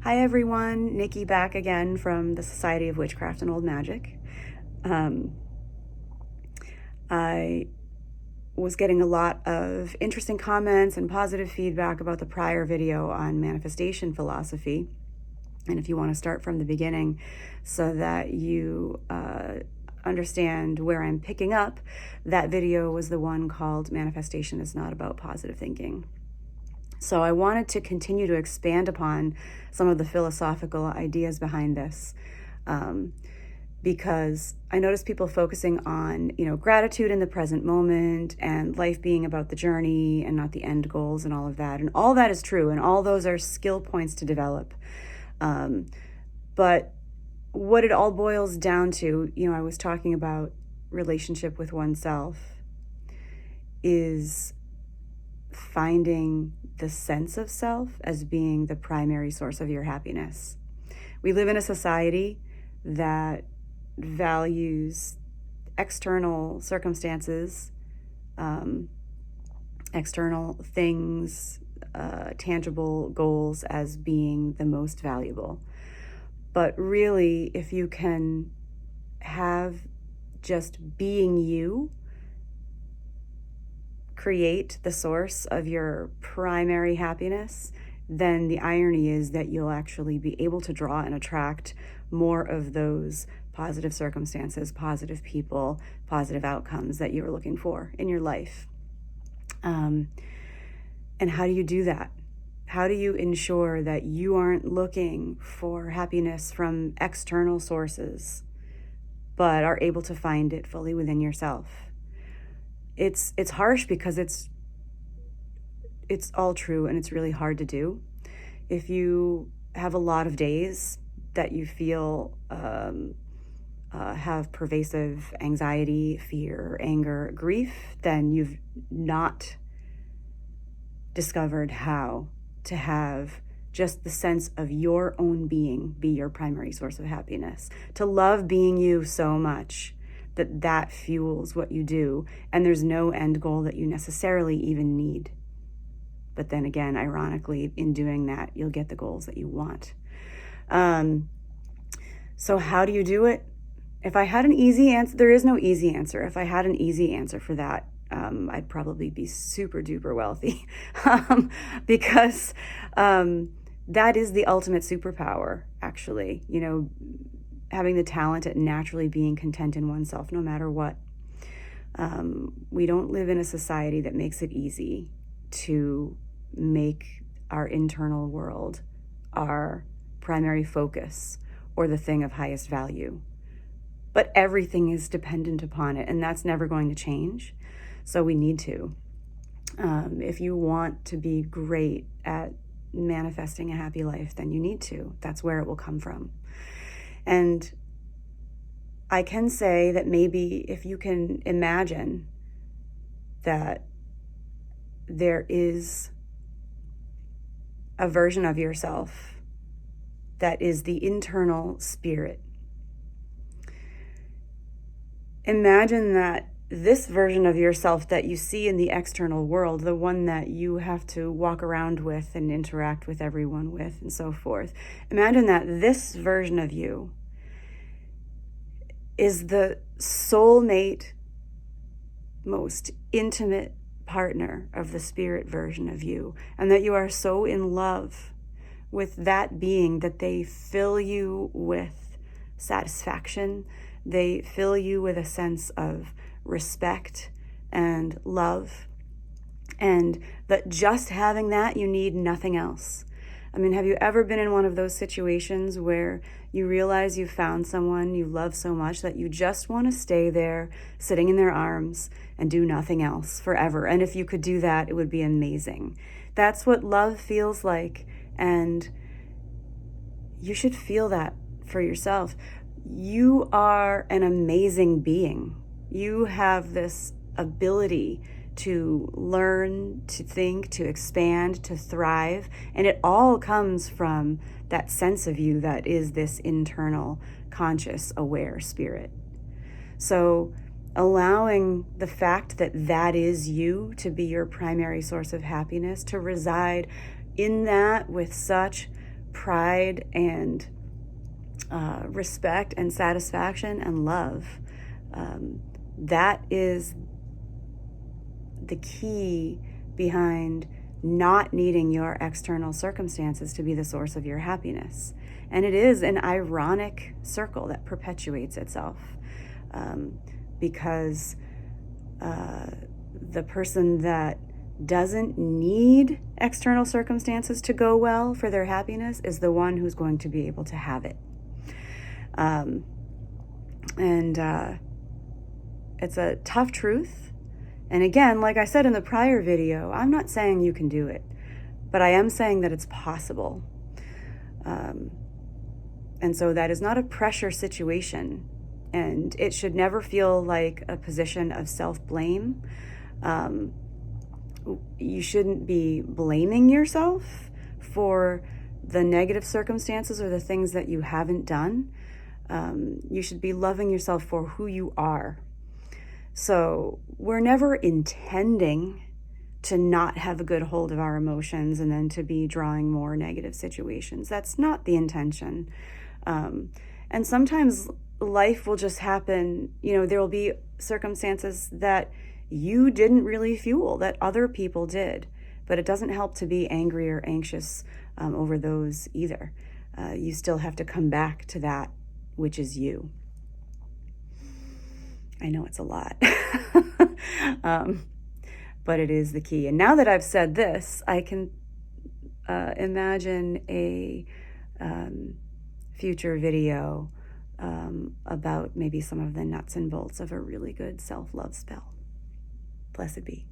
Hi everyone, Nikki back again from the Society of Witchcraft and Old Magic. I was getting a lot of interesting comments and positive feedback about the prior video on manifestation philosophy. And if you want to start from the beginning so that you understand where I'm picking up, that video was the one called Manifestation is Not About Positive Thinking. So I wanted to continue to expand upon some of the philosophical ideas behind this, because I noticed people focusing on, gratitude in the present moment and life being about the journey and not the end goals and all of that. And all that is true, and all those are skill points to develop. But what it all boils down to, I was talking about relationship with oneself, is finding the sense of self as being the primary source of your happiness. We live in a society that values external circumstances, external things, tangible goals as being the most valuable. But really, if you can have just being you create the source of your primary happiness, then the irony is that you'll actually be able to draw and attract more of those positive circumstances, positive people, positive outcomes that you were looking for in your life. And how do you do that? How do you ensure that you aren't looking for happiness from external sources, but are able to find it fully within yourself? It's harsh because it's all true, and it's really hard to do. If you have a lot of days that you feel have pervasive anxiety, fear, anger, grief, then you've not discovered how to have just the sense of your own being be your primary source of happiness. To love being you so much that fuels what you do, and there's no end goal that you necessarily even need. But then again, ironically, in doing that, you'll get the goals that you want. So how do you do it? If I had an easy answer, there is no easy answer. If I had an easy answer for that, I'd probably be super duper wealthy, because that is the ultimate superpower, actually. Having the talent at naturally being content in oneself, no matter what. We don't live in a society that makes it easy to make our internal world our primary focus or the thing of highest value. But everything is dependent upon it, and that's never going to change. So we need to. If you want to be great at manifesting a happy life, then you need to. That's where it will come from. And I can say that maybe if you can imagine that there is a version of yourself that is the internal spirit. Imagine that this version of yourself that you see in the external world, the one that you have to walk around with and interact with everyone with and so forth, imagine that this version of you is the soulmate, most intimate partner of the spirit version of you, and that you are so in love with that being that they fill you with satisfaction, they fill you with a sense of respect and love, and that just having that, you need nothing else. I mean, have you ever been in one of those situations where you realize you found someone you love so much that you just want to stay there, sitting in their arms, and do nothing else forever? And if you could do that, it would be amazing. That's what love feels like, and you should feel that for yourself. You are an amazing being. You have this ability to learn, to think, to expand, to thrive. And it all comes from that sense of you that is this internal, conscious, aware spirit. So allowing the fact that that is you to be your primary source of happiness, to reside in that with such pride and respect and satisfaction and love. That is the key behind not needing your external circumstances to be the source of your happiness. And it is an ironic circle that perpetuates itself, because the person that doesn't need external circumstances to go well for their happiness is the one who's going to be able to have it. It's a tough truth. And again, like I said in the prior video, I'm not saying you can do it, but I am saying that it's possible. And so that is not a pressure situation, and it should never feel like a position of self-blame. You shouldn't be blaming yourself for the negative circumstances or the things that you haven't done. You should be loving yourself for who you are. So we're never intending to not have a good hold of our emotions and then to be drawing more negative situations. That's not the intention. And sometimes life will just happen. There will be circumstances that you didn't really fuel, that other people did. But it doesn't help to be angry or anxious over those either. You still have to come back to that which is you. I know it's a lot, but it is the key. And now that I've said this, I can imagine a future video about maybe some of the nuts and bolts of a really good self-love spell. Blessed be.